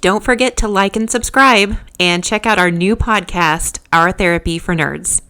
Don't forget to like and subscribe, and check out our new podcast, Our Therapy for Nerds.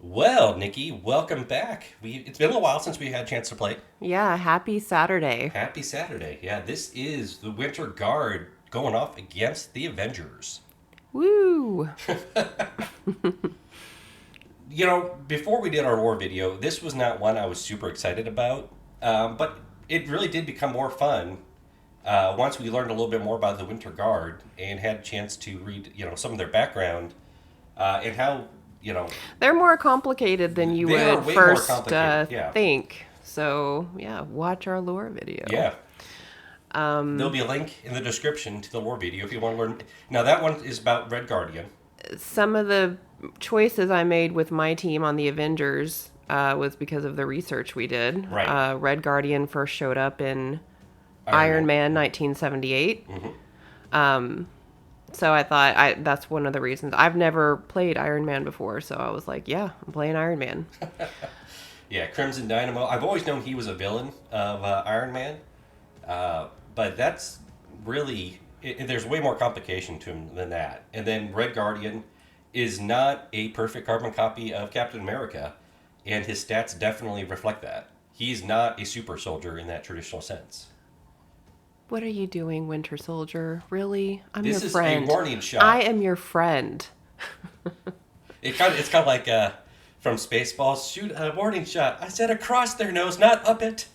Well, Nikki, welcome back. It's been a little while since we had a chance to play. Yeah, happy Saturday. Happy Saturday. Yeah, this is the Winter Guard going off against the Avengers. Woo! You know, before we did our lore video, this was not one I was super excited about, but it really did become more fun once we learned a little bit more about the Winter Guard and had a chance to read, some of their background and how, They're more complicated than you They are would way more first complicated, yeah. think. So, yeah, watch our lore video. Yeah. There'll be a link in the description to the lore video if you want to learn. Now, that one is about Red Guardian. Some of the choices I made with my team on the Avengers was because of the research we did. Right. Red Guardian first showed up in Iron Man 1978. Mm-hmm. So I thought that's one of the reasons. I've never played Iron Man before, so I was like, yeah, I'm playing Iron Man. Yeah, Crimson Dynamo. I've always known he was a villain of Iron Man, but that's really... there's way more complication to him than that. And then Red Guardian is not a perfect carbon copy of Captain America, and his stats definitely reflect that. He's not a super soldier in that traditional sense. What are you doing, Winter Soldier? Really? I'm This your is friend. a warning shot. I am your friend. It's kind of like from Spaceballs. Shoot a warning shot. I said across their nose, not up it.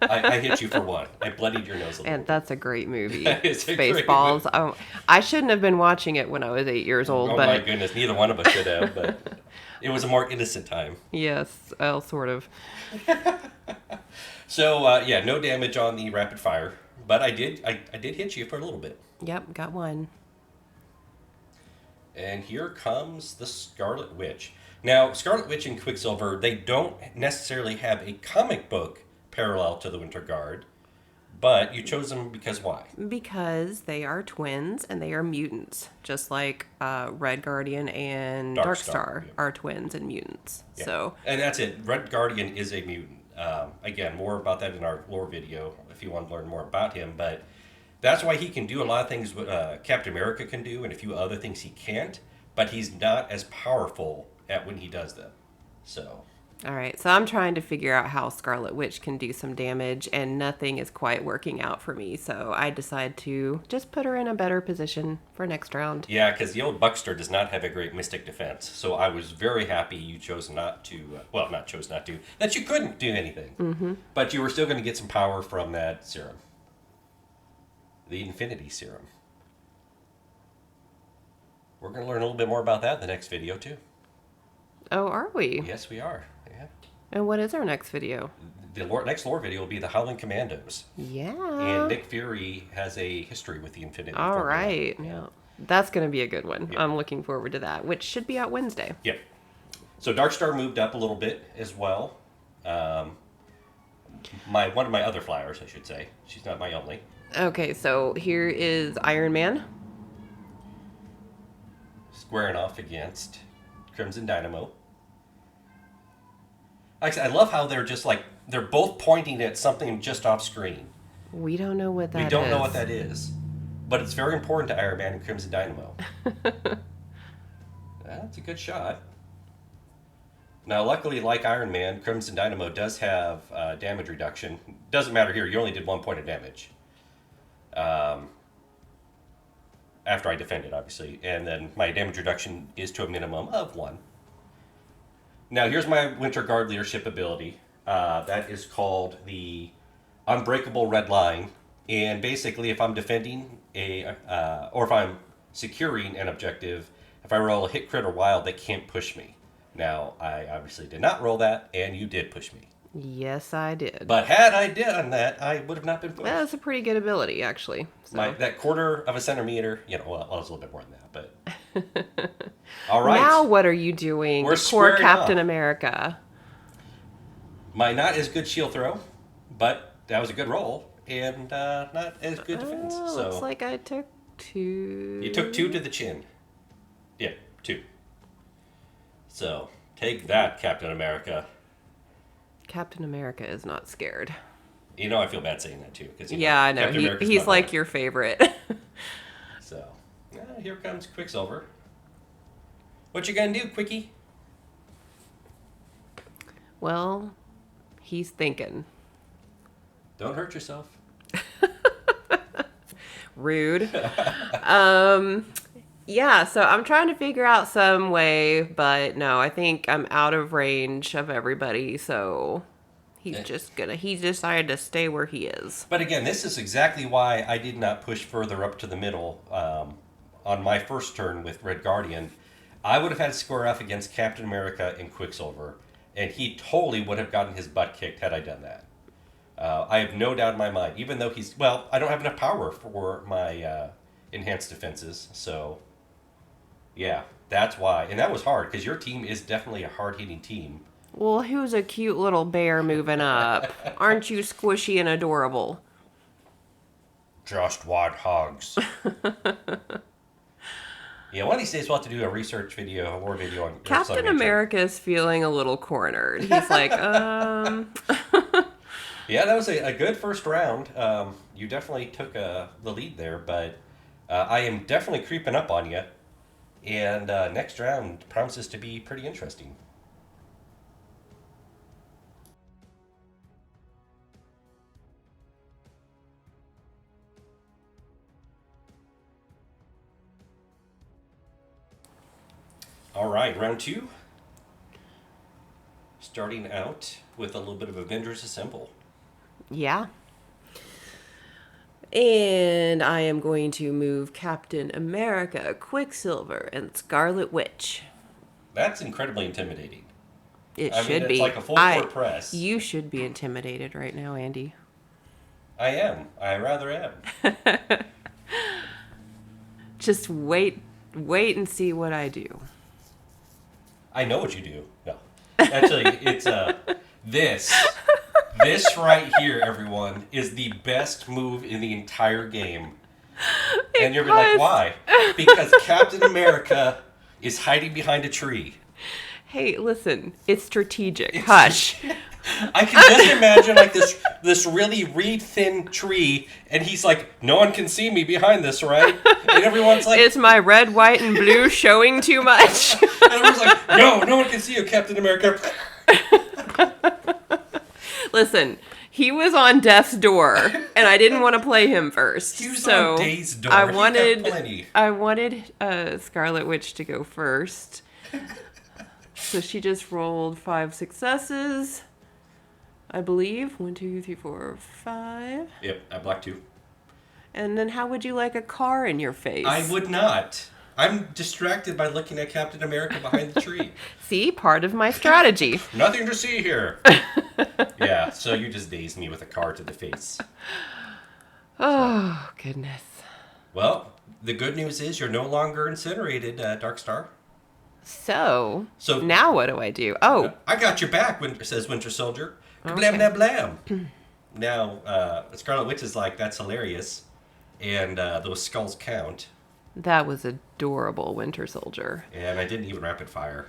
I hit you for one. I bloodied your nose a little. And that's a great movie. It's a great Spaceballs. Oh, I shouldn't have been watching it when I was 8 years old. Oh but my goodness, neither one of us should have. But it was a more innocent time. Yes, well, sort of. So no damage on the rapid fire, but I did hit you for a little bit. Yep, got one. And here comes the Scarlet Witch. Now, Scarlet Witch and Quicksilver, they don't necessarily have a comic book parallel to the Winter Guard, but you chose them because why? Because they are twins and they are mutants, just like Red Guardian and Darkstar, Darkstar yeah. are twins and mutants. Yeah. So, and that's it. Red Guardian is a mutant. Again, more about that in our lore video if you want to learn more about him, but that's why he can do a lot of things Captain America can do and a few other things he can't, but he's not as powerful at when he does them. So, all right. So I'm trying to figure out how Scarlet Witch can do some damage, and nothing is quite working out for me. So I decide to just put her in a better position for next round. yeah, because the old Buckster does not have a great mystic defense, so I was very happy you chose not to, that you couldn't do anything. Mm-hmm. But you were still going to get some power from that serum. The Infinity Serum. We're going to learn a little bit more about that in the next video, too. Oh, are we? Yes, we are. Yeah. And what is our next video? The next lore video will be the Howling Commandos. Yeah. And Nick Fury has a history with the Infinity All formula. right. Yeah. That's going to be a good one. Yeah. I'm looking forward to that, which should be out Wednesday. Yep. So Darkstar moved up a little bit as well. One of my other flyers, I should say. She's not my only. Okay, so here is Iron Man. Squaring off against Crimson Dynamo. Like I said, I love how they're both pointing at something just off screen. We don't know what that is. We don't know what that is. But it's very important to Iron Man and Crimson Dynamo. That's a good shot. Now, luckily, like Iron Man, Crimson Dynamo does have damage reduction. Doesn't matter here. You only did 1 point of damage. after I defend it, obviously. And then my damage reduction is to a minimum of 1. Now, here's my Winter Guard leadership ability. That is called the Unbreakable Red Line. And basically, if I'm defending or if I'm securing an objective, if I roll a hit, crit, or wild, they can't push me. Now, I obviously did not roll that, and you did push me. Yes, I did. But had I done that, I would have not been pushed. Well, that's a pretty good ability, actually. So. That quarter of a centimeter, well, it was a little bit more than that, but... All right. Now what are you doing? We're Poor Captain up. America. My not as good shield throw, but that was a good roll, and not as good defense. So looks like I took 2. You took 2 to the chin. Yeah, 2. So, take that, Captain America. Captain America is not scared. I feel bad saying that, too. Yeah, I know. He's like your favorite. So, here comes Quicksilver. What you gonna do, Quickie? Well, he's thinking. Don't hurt yourself. Rude. Yeah, so I'm trying to figure out some way, but no, I think I'm out of range of everybody, so he's he decided to stay where he is. But again, this is exactly why I did not push further up to the middle on my first turn with Red Guardian. I would have had to square off against Captain America and Quicksilver, and he totally would have gotten his butt kicked had I done that. I have no doubt in my mind, even though I don't have enough power for my enhanced defenses, so... Yeah, that's why. And that was hard, because your team is definitely a hard-hitting team. Well, who's a cute little bear moving up? Aren't you squishy and adorable? Just white hogs. Yeah, one of these days we'll have to do a research video, a war video on Captain America is feeling a little cornered. He's like, Yeah, that was a good first round. You definitely took the lead there, but I am definitely creeping up on you. And next round promises to be pretty interesting. All right, round 2. Starting out with a little bit of Avengers Assemble. Yeah. And I am going to move Captain America, Quicksilver, and Scarlet Witch. That's incredibly intimidating. It should be. It's like a full court press. You should be intimidated right now, Andy. I am. I rather am. Just wait and see what I do. I know what you do. No. Actually, it's this right here, everyone, is the best move in the entire game. And you're like, why? Because Captain America is hiding behind a tree. Hey, listen, it's strategic. Hush. I can just imagine like this really reed thin tree, and he's like, no one can see me behind this, right? And everyone's like, is my red, white, and blue showing too much? And everyone's like, no one can see you, Captain America. Listen, he was on death's door, and I didn't want to play him first. He was on Days' door. I wanted Scarlet Witch to go first. So she just rolled 5 successes, I believe. 1, 2, 3, 4, 5. Yep, I blocked 2. And then how would you like a car in your face? I would not. I'm distracted by looking at Captain America behind the tree. See, part of my strategy. Nothing to see here. Yeah, so you just dazed me with a car to the face. Oh, goodness. Well, the good news is you're no longer incinerated, Darkstar. So now what do I do? Oh. I got your back, says Winter Soldier. Okay. Blam, blam, blam. Now, Scarlet Witch is like, that's hilarious. And those skulls count. That was adorable, Winter Soldier. And I didn't even rapid fire.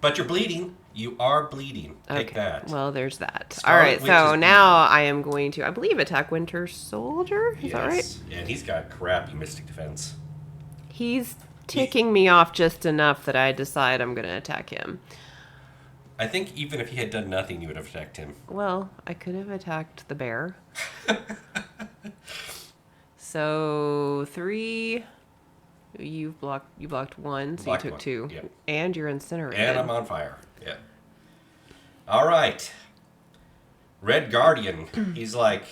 But you're bleeding. You are bleeding. Take that. Well, there's that. Scarlet all right, Witch so is now I am going to, I believe, attack Winter Soldier. Is that right? And he's got crappy mystic defense. He's ticking me off just enough that I decide I'm going to attack him. I think even if he had done nothing, you would have attacked him. Well, I could have attacked the bear. So 3, You blocked one, so Blocked you took one, two. yep. And you're incinerated. And I'm on fire. Yeah. All right. Red Guardian. He's like,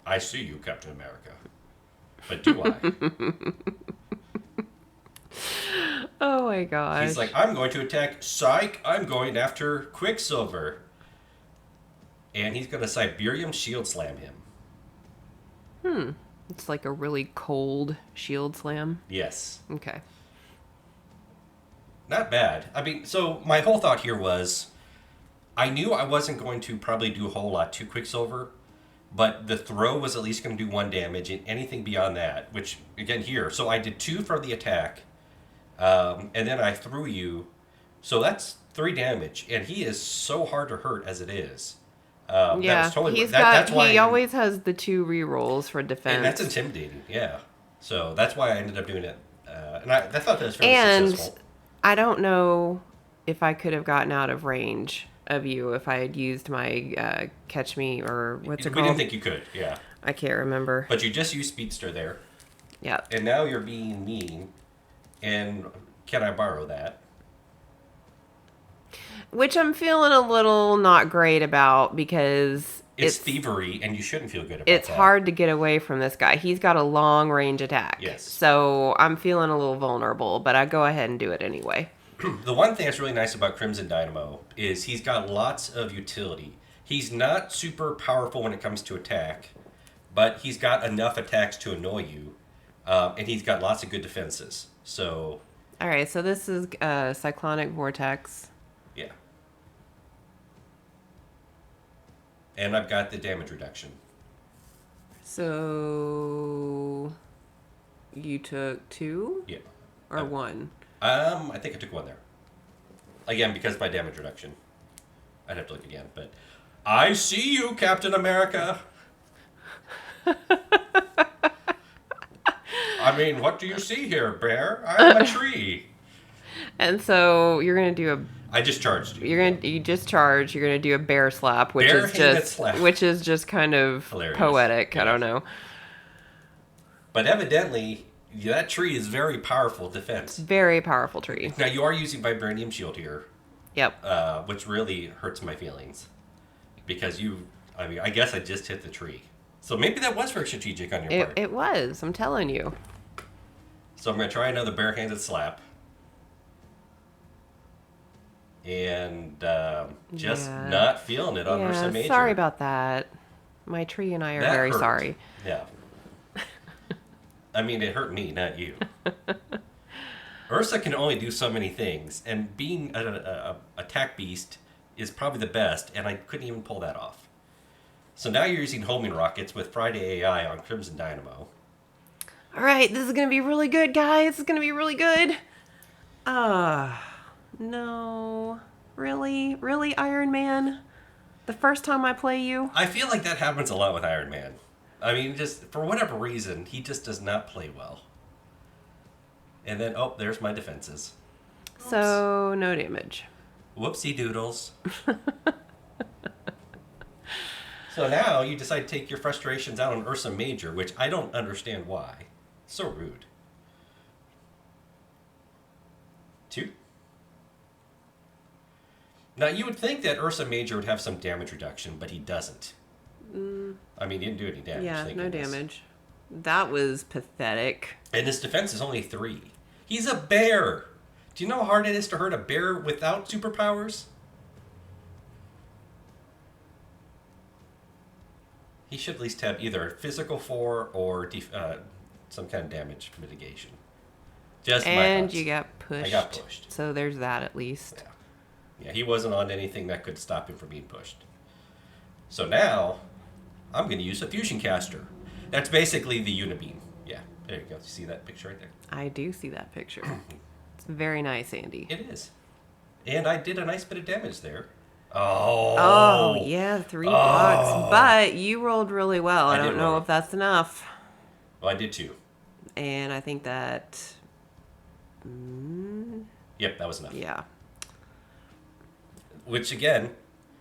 I see you, Captain America. But do I? Oh my gosh. He's like, I'm going to attack Psych. I'm going after Quicksilver. And he's going to Siberium Shield Slam him. It's like a really cold shield slam. Yes. Okay. Not bad. I mean, so my whole thought here was I knew I wasn't going to probably do a whole lot to Quicksilver, but the throw was at least going to do 1 damage, and anything beyond that, which, again, here. So I did 2 for the attack, and then I threw you. So that's 3 damage, and he is so hard to hurt as it is. That Yeah, was totally, that's why he I- always has the 2 rerolls for defense. And that's intimidating, yeah. So that's why I ended up doing it. And I thought that was fairly And successful. I don't know if I could have gotten out of range of you if I had used my catch me or what's it We called? didn't think you could, yeah. I can't remember. But you just used Speedster there. Yeah. And now you're being mean. And can I borrow that? Which I'm feeling a little not great about because It's thievery, and you shouldn't feel good about it's that. hard to get away from this guy. He's got a long range attack. Yes. So I'm feeling a little vulnerable, but I go ahead and do it anyway. The one thing that's really nice about Crimson Dynamo is he's got lots of utility. He's not super powerful when it comes to attack, but he's got enough attacks to annoy you, and he's got lots of good defenses. So, All right, so this is Cyclonic Vortex. yeah. And I've got the damage reduction. So you took 2 Yeah. or 1? I think I took 1 there. Again, because of my damage reduction. I'd have to look again, but I see you, Captain America. I mean, what do you see here, Bear? I'm a tree. And so you're gonna do I just charged you. you just charge. You're gonna do a bear slap, which is Bare-handed just slap. which is just kind of Hilarious. poetic. I Yeah. don't know. But evidently, that tree is very powerful defense. Very powerful tree. Now, you are using Vibranium Shield here, Yep. which really hurts my feelings. Because I guess I just hit the tree. So maybe that was very strategic on your part. It was. I'm telling you. So I'm going to try another barehanded slap. And just Yeah. not feeling it on Ursa Yeah. Major. Sorry about that. My tree and I are That very hurt. sorry. Yeah. I mean, it hurt me, not you. Ursa can only do so many things, and being a attack beast is probably the best, and I couldn't even pull that off. So now you're using homing rockets with Friday AI on Crimson Dynamo. All right, this is gonna be really good, guys. This is gonna be really good. No, really, Iron Man. The first time I play you. I feel like that happens a lot with Iron Man. I mean, just for whatever reason, he just does not play well. And then, oh, there's my defenses. So no damage. Whoopsie doodles. So now you decide to take your frustrations out on Ursa Major, which I don't understand why. So rude. 2. Now you would think that Ursa Major would have some damage reduction, but he doesn't. I mean, he didn't do any damage. Yeah, thank no goodness. damage. That was pathetic. And his defense is only 3. He's a bear. Do you know how hard it is to hurt a bear without superpowers? He should at least have either physical 4 or some kind of damage mitigation. Just my And thoughts. you got pushed. I got pushed. So there's that at least. Yeah, he wasn't on anything that could stop him from being pushed. So now, I'm going to use a fusion caster. That's basically the Unibeam. Yeah, there you go. You see that picture right there? I do see that picture. It's very nice, Andy. It is. And I did a nice bit of damage there. Oh. Oh, yeah, 3 bucks. But you rolled really well. I I did don't know roll. if that's enough. Well, I did too. And I think that, Yep, that was enough. yeah. Which, again,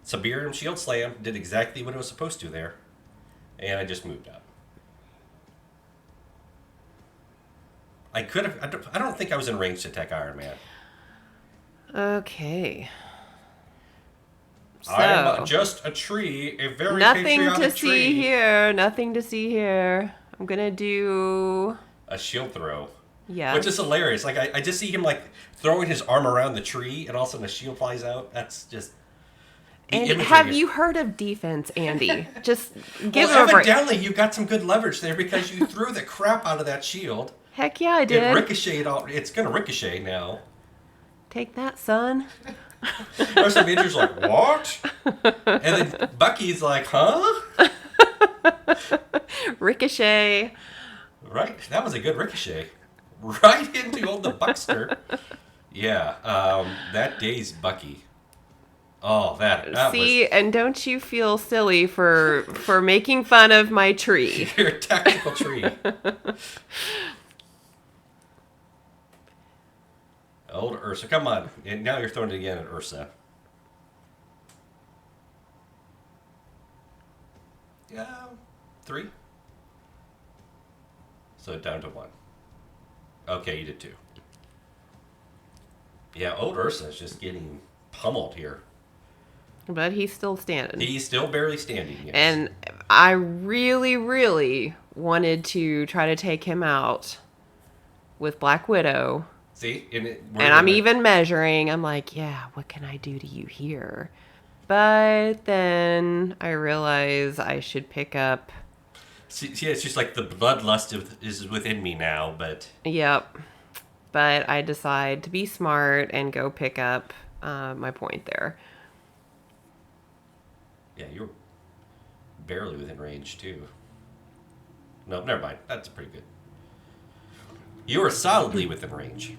Siberium Shield Slam did exactly what it was supposed to there. And I just moved up. I could have. I don't think I was in range to attack Iron Man. Okay. I'm So, just a tree, a very nothing to patriotic see tree. here. Nothing to see here. I'm gonna do. A shield throw. Yes. Which is hilarious. Like, I just see him, like, throwing his arm around the tree, and all of a sudden a shield flies out. That's just... And imagery have is- you heard of defense, Andy? Just give Well, it a break. evidently you got some good leverage there because you threw the crap out of that shield. Heck yeah, I It did. ricocheted all... It's going to ricochet now. Take that, son. Ursa Major's like, what? And then Bucky's like, huh? Ricochet. Right. That was a good ricochet. Right into old the Buckster. Yeah. That dazed Bucky. Oh, that See, was... and don't you feel silly for making fun of my tree. Your tactical tree. Old Ursa. Come on. And now you're throwing it again at Ursa. Yeah. 3. So down to 1. Okay, you did 2. Yeah, old Ursa is just getting pummeled here. But he's still standing. He's still barely standing, yes. And I really, really wanted to try to take him out with Black Widow. See? And I'm even measuring. I'm like, yeah, what can I do to you here? But then I realize I should pick up. See, it's just like the bloodlust is within me now, but... Yep. But I decide to be smart and go pick up my point there. Yeah, you're barely within range, too. No, never mind. That's pretty good. You are solidly within range.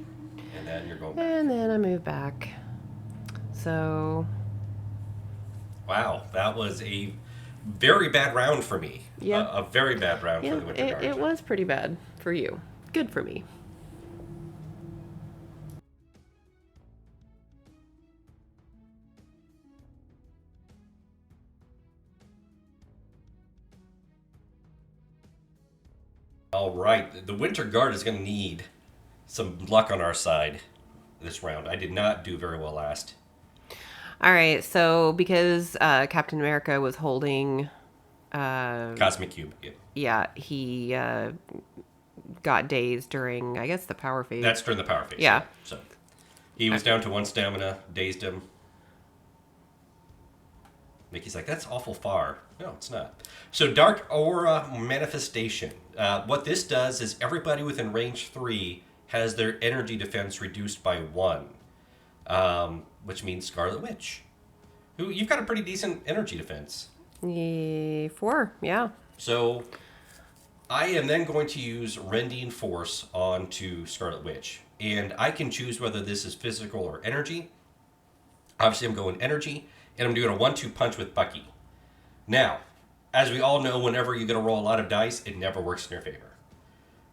And then you're going back. And then I move back. So... Wow, that was a very bad round for me. Yeah. A very bad round yeah, for the Winter Guard. it was pretty bad for you. Good for me. All right, the Winter Guard is going to need some luck on our side this round. I did not do very well last. All right, so because Captain America was holding... Cosmic Cube. Yeah, he got dazed during, I guess, the power phase. That's during the power phase. Yeah. So he was down to 1 stamina, dazed him. Mickey's like, that's awful far. No, it's not. So Dark Aura Manifestation. What this does is everybody within range 3 has their energy defense reduced by 1. Which means Scarlet Witch. Who you've got a pretty decent energy defense. 4, yeah. So I am then going to use Rending Force onto Scarlet Witch. And I can choose whether this is physical or energy. Obviously, I'm going energy. And I'm doing a 1-2 punch with Bucky. Now, as we all know, whenever you're going to roll a lot of dice, it never works in your favor.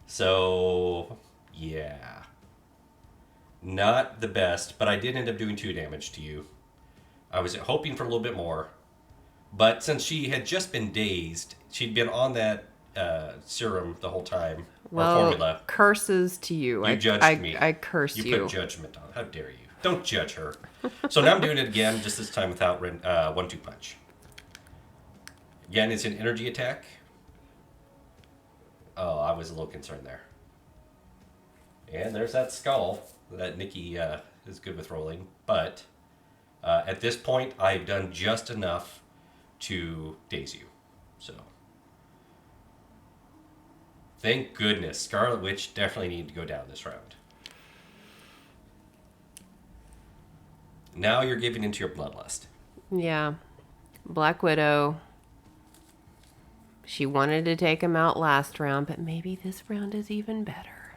So, yeah. Not the best, but I did end up doing 2 damage to you. I was hoping for a little bit more. But since she had just been dazed, she'd been on that serum the whole time. Well, or formula. curses to you. You judged me. I curse you. You put judgment on. How dare you? Don't judge her. So now I'm doing it again, just this time without 1-2 punch. Again, it's an energy attack. Oh, I was a little concerned there. And there's that skull that Nikki is good with rolling. But at this point, I've done just enough to daze you. So, thank goodness. Scarlet Witch definitely needed to go down this round. Now you're giving into your bloodlust. Yeah. Black Widow. She wanted to take him out last round, but maybe this round is even better.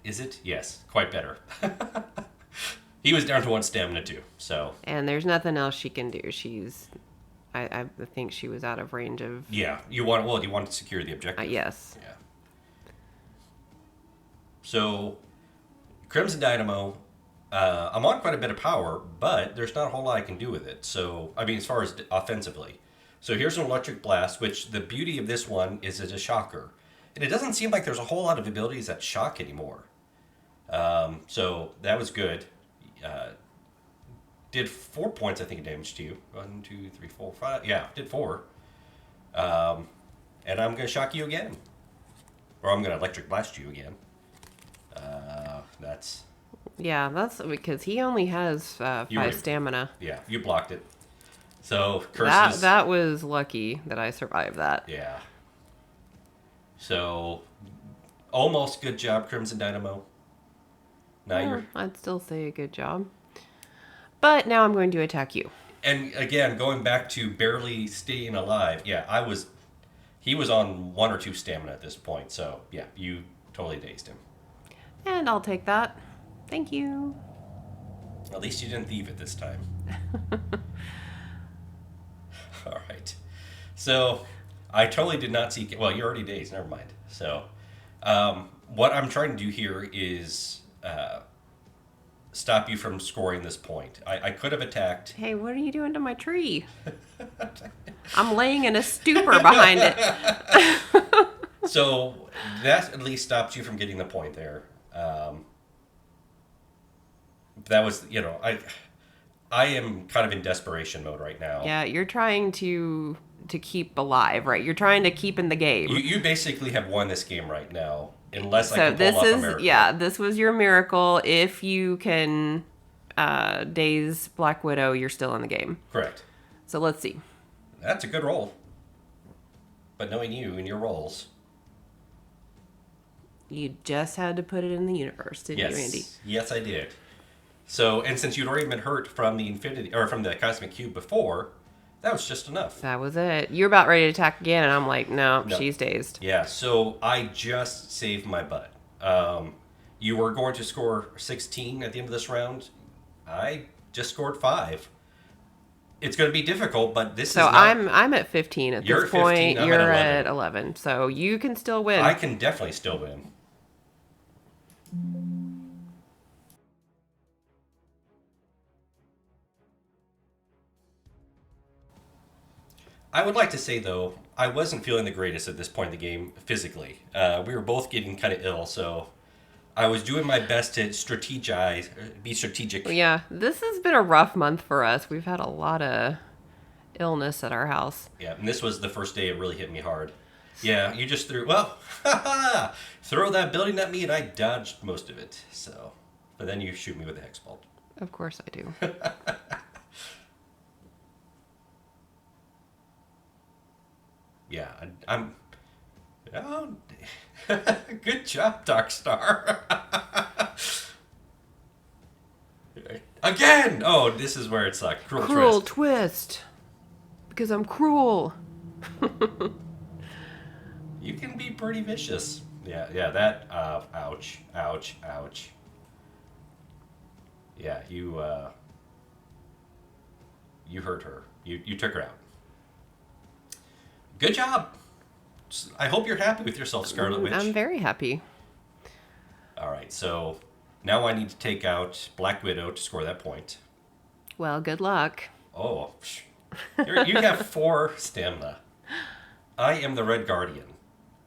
Is it? Yes, quite better. He was down to 1 stamina too, so. And there's nothing else she can do. I think she was out of range of... Yeah, you want to secure the objective. Yes. Yeah. So, Crimson Dynamo, I'm on quite a bit of power, but there's not a whole lot I can do with it. So, I mean, as far as offensively. So here's an electric blast, which the beauty of this one is it's a shocker. And it doesn't seem like there's a whole lot of abilities that shock anymore. So that was good. Did 4 points, I think, of damage to you. 1, 2, 3, 4, 5. Yeah, did 4. And I'm going to shock you again. Or I'm going to electric blast you again. That's... Yeah, that's because he only has 5 stamina. Yeah, you blocked it. So, curses... That was lucky that I survived that. Yeah. So, almost good job, Crimson Dynamo. Now you're... I'd still say a good job. But now I'm going to attack you. And again, going back to barely staying alive, yeah, he was on 1 or 2 stamina at this point, so yeah, you totally dazed him. And I'll take that. Thank you. At least you didn't thieve it this time. All right. So, I totally did not see... Well, you're already dazed, never mind. So, what I'm trying to do here is... stop you from scoring this point. I could have attacked. Hey, what are you doing to my tree? I'm laying in a stupor behind it. So that at least stops you from getting the point there. That was, I am kind of in desperation mode right now. Yeah, you're trying to keep alive, right? You're trying to keep in the game. You basically have won this game right now. Unless I can pull off a miracle. Yeah, this was your miracle. If you can daze Black Widow, you're still in the game. Correct. So let's see. That's a good roll. But knowing you and your rolls. You just had to put it in the universe, didn't you, Andy? Yes, I did. So, and since you'd already been hurt from the Cosmic Cube before, that was just enough. That was it. You're about ready to attack again, and I'm like, no, she's dazed. Yeah, so I just saved my butt. You were going to score 16 at the end of this round. I just scored 5. It's going to be difficult, but this is not... So I'm at 15 at this point. You're at 11. So you can still win. I can definitely still win. I would like to say, though, I wasn't feeling the greatest at this point in the game physically. We were both getting kind of ill, so I was doing my best to be strategic. Yeah, this has been a rough month for us. We've had a lot of illness at our house. Yeah, and this was the first day it really hit me hard. Yeah, you just throw that building at me, and I dodged most of it. So, but then you shoot me with a hex bolt. Of course I do. Yeah, I'm... Oh, good job, Darkstar. Again! Oh, this is where it's like cruel twist. Because I'm cruel. You can be pretty vicious. Yeah, that... ouch, ouch, ouch. Yeah, you hurt her. You took her out. Good job. I hope you're happy with yourself, Scarlet Witch. I'm very happy. All right, so now I need to take out Black Widow to score that point. Well, good luck. Oh, you have 4 stamina. I am the Red Guardian.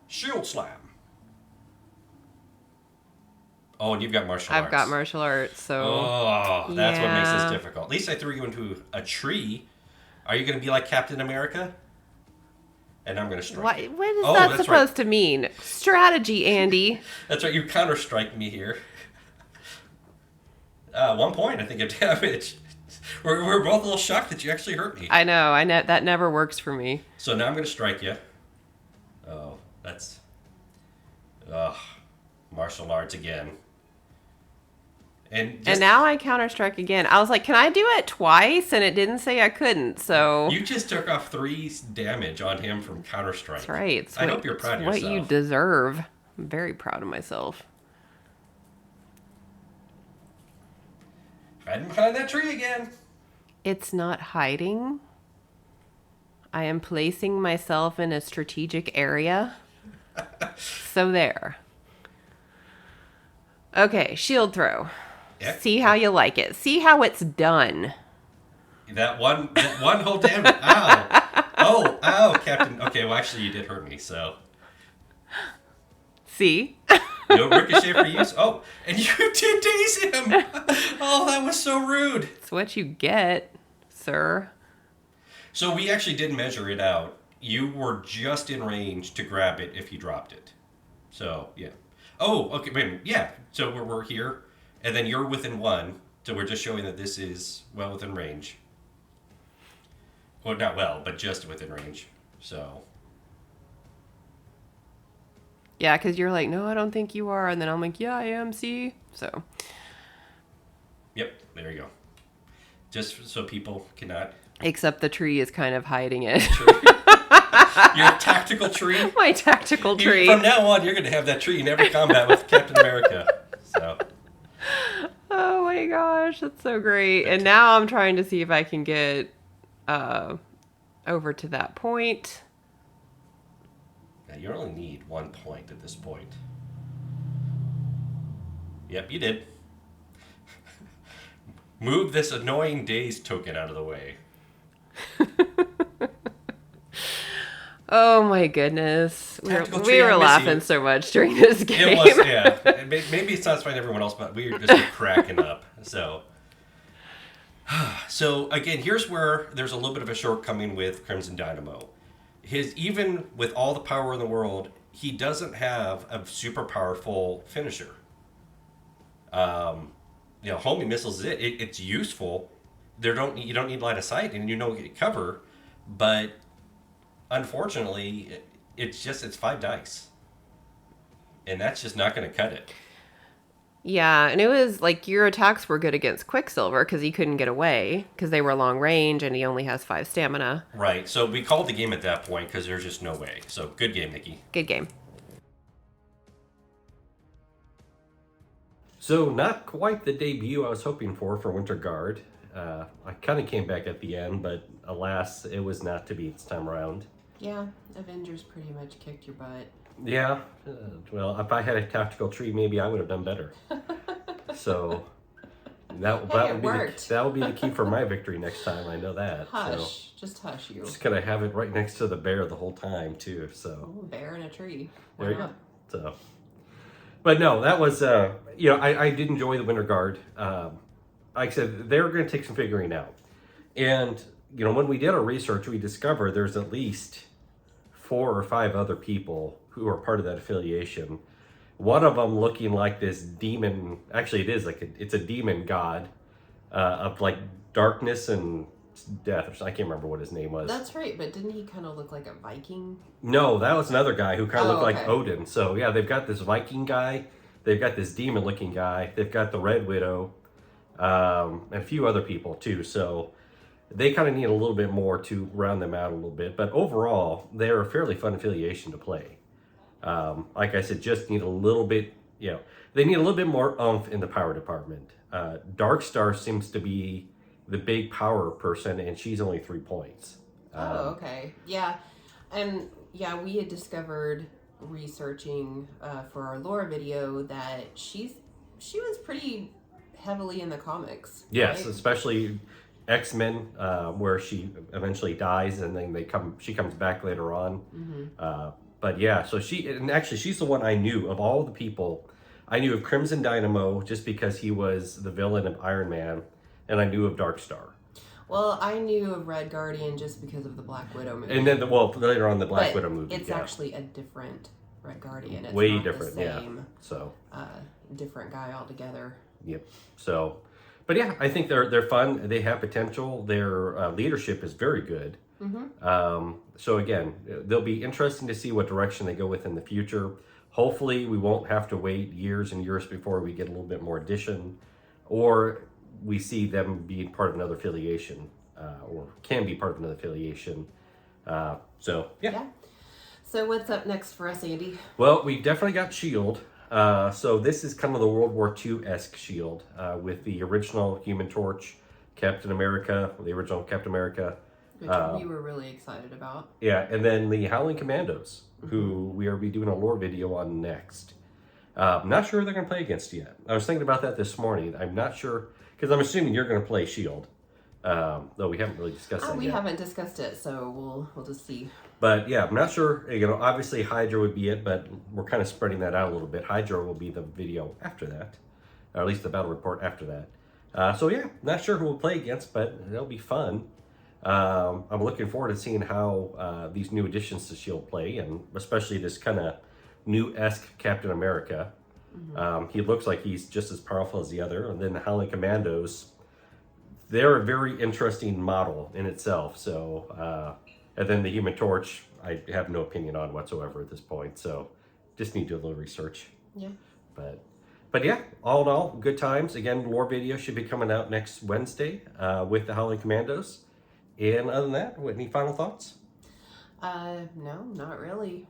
Shield Slam. Oh, and you've got martial arts. I've got martial arts, so... Oh, that's what makes this difficult. At least I threw you into a tree. Are you going to be like Captain America? And I'm going to strike. What is that supposed to mean? Strategy, Andy. That's right. You counter-strike me here. 1 point, I think, of damage. We're both a little shocked that you actually hurt me. I know. That never works for me. So now I'm going to strike you. Oh, that's... martial arts again. And now I counter-strike again. I was like, can I do it twice? And it didn't say I couldn't, so... You just took off 3 damage on him from counter-strike. That's right. I hope you're proud of yourself. What you deserve. I'm very proud of myself. Hiding behind that tree again. It's not hiding. I am placing myself in a strategic area. So there. Okay, shield throw. Yeah. See how you like it. See how it's done. That one whole damage. Ow. Oh, Captain. Okay, well, actually, you did hurt me, so. See? No ricochet for use. Oh, and you did daze him. Oh, that was so rude. It's what you get, sir. So we actually did measure it out. You were just in range to grab it if you dropped it. So, yeah. Oh, okay. Wait, yeah. So we're here, and then you're within 1. So we're just showing that this is well within range. Well, not well, but just within range. So. Yeah, because you're like, no, I don't think you are. And then I'm like, yeah, I am, see? So. Yep, there you go. Just so people cannot. Except the tree is kind of hiding it. Your tactical tree? My tactical tree. From now on, you're going to have that tree in every combat with Captain America. So. Oh my gosh, that's so great. And now I'm trying to see if I can get over to that point. Now, you only need 1 point at this point. Yep, you did. Move this annoying daze token out of the way. Oh my goodness. We were laughing so much during this game. It was, yeah. Maybe it's not fine everyone else, but we were just cracking up. So again, here's where there's a little bit of a shortcoming with Crimson Dynamo. Even with all the power in the world, he doesn't have a super powerful finisher. Homing missiles is it. It's useful. You don't need line of sight, and get cover, but unfortunately, it's 5 dice, and that's just not going to cut it. Yeah, and it was like your attacks were good against Quicksilver because he couldn't get away because they were long range and he only has 5 stamina. Right, so we called the game at that point because there's just no way. So good game, Nikki. Good game. So not quite the debut I was hoping for Winter Guard. I kind of came back at the end, but alas, it was not to be this time around. Yeah, Avengers pretty much kicked your butt. Yeah, well, if I had a tactical tree, maybe I would have done better. So that would be the key for my victory next time. I know that. Hush, just hush you. Just gonna have it right next to the bear the whole time too. So bear in a tree. There you go. So, but no, that was I did enjoy the Winter Guard. Like I said, they were going to take some figuring out, and when we did our research, we discovered there's at least 4 or 5 other people who are part of that affiliation. One of them looking like this demon. Actually, it's a demon god of like darkness and death. I can't remember what his name was. That's right, but didn't he kind of look like a Viking? No, that was another guy who kind of looked like okay. Odin. So yeah, they've got this Viking guy. They've got this demon-looking guy. They've got the Red Widow, and a few other people too. So they kind of need a little bit more to round them out a little bit. But overall, they're a fairly fun affiliation to play. Like I said, just need a little bit, they need a little bit more oomph in the power department. Darkstar seems to be the big power person, and she's only 3 points. Okay. Yeah. And yeah, we had discovered researching for our lore video that she was pretty heavily in the comics. Yes, right? Especially X-Men, where she eventually dies, and then she comes back later on. Mm-hmm. But yeah, so she's the one I knew of all the people. I knew of Crimson Dynamo just because he was the villain of Iron Man, and I knew of Darkstar. Well, I knew of Red Guardian just because of the Black Widow movie. And then, later on the Black Widow movie. It's actually a different Red Guardian. It's way not different, the same, yeah. So different guy altogether. Yep. So, but yeah, I think they're fun. They have potential. Their leadership is very good. Mm-hmm. So again, they'll be interesting to see what direction they go with in the future. Hopefully, we won't have to wait years and years before we get a little bit more addition, or we see them being part of another affiliation, or can be part of another affiliation. So yeah. So what's up next for us, Andy? Well, we definitely got S.H.I.E.L.D. So this is kind of the World War II-esque S.H.I.E.L.D. With the original Human Torch, Captain America, the original Captain America. Which we were really excited about. Yeah, and then the Howling Commandos, who we are be doing a lore video on next. I'm not sure who they're going to play against yet. I was thinking about that this morning. I'm not sure, because I'm assuming you're going to play S.H.I.E.L.D. Though we haven't really discussed that We yet. haven't discussed it, so we'll just see. But yeah, I'm not sure. Obviously Hydra would be it, but we're kind of spreading that out a little bit. Hydra will be the video after that, or at least the battle report after that. So yeah, not sure who we'll play against, but it'll be fun. I'm looking forward to seeing how these new additions to S.H.I.E.L.D. play, and especially this kind of new-esque Captain America. He looks like he's just as powerful as the other. And then the Howling Commandos, they're a very interesting model in itself. So, and then the Human Torch, I have no opinion on whatsoever at this point. So, just need to do a little research. Yeah. But yeah, all in all, good times. Again, more video should be coming out next Wednesday with the Howling Commandos. And other than that, any final thoughts? No, not really.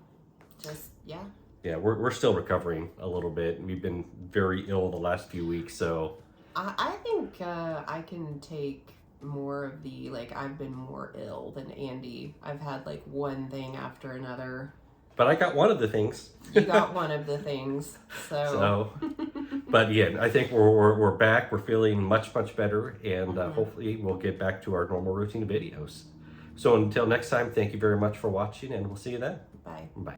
Just, yeah. Yeah, we're still recovering a little bit. We've been very ill the last few weeks, so... I think I can take more of the, like, I've been more ill than Andy. I've had, like, one thing after another. But I got one of the things. You got one of the things, so... But yeah, I think we're back. We're feeling much better, and hopefully we'll get back to our normal routine videos. So until next time, thank you very much for watching, and we'll see you then. Bye. Bye.